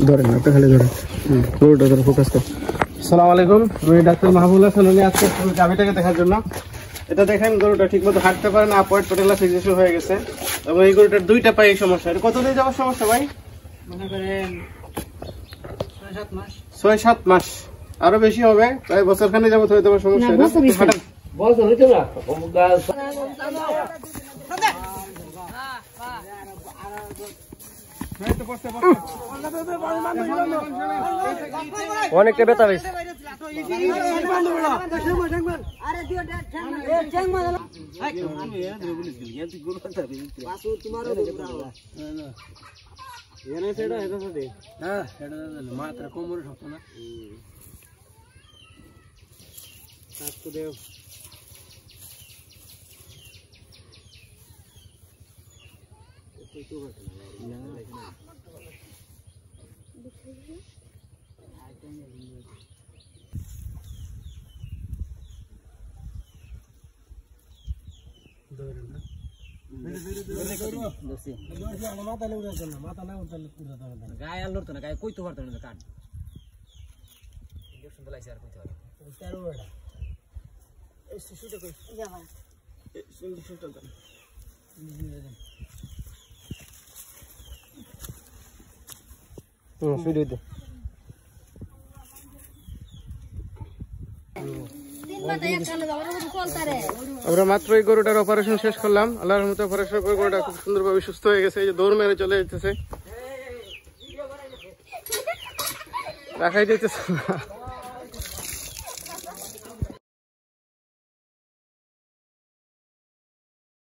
ধরেন না, খালি ধরেন। গরুটা ধরে ফোকাস কর। আসসালামু আলাইকুম, আমি ডাক্তার মাহবুবুল হাসান আজকে গাভীটাকে দেখার জন্য। এটা দেখেন গরুটা ঠিক মতো হাঁটতে পারে না, আপওয়ার্ড পেটেলা ফিক্সেশন হয়ে গেছে এবং এই গরুটার দুইটা পায়ে সমস্যা। এটা কতদিন যাওয়ার সমস্যা ভাই? মনে করেন 6-7 মাস, আরো বেশি হবে, প্রায় বছরখানে যাবত হয়ে যাওয়ার সমস্যা। অনেকটা ব্যথা হয়েছে। মাত্রা কোমরে শক্ত না, গায়ে আর লড়তো না, গায়ে কইতে পারতো না কাঠ বলাইছে আর কইতে পারতো আমরা মাত্র এই গরুটার অপারেশন শেষ করলাম। আল্লাহর রহমতে অপারেশন করে গরুটা খুব সুন্দরভাবে সুস্থ হয়ে গেছে। এই যে দৌড় মেরে চলে যেতেছে, রাখাই যেতেছে।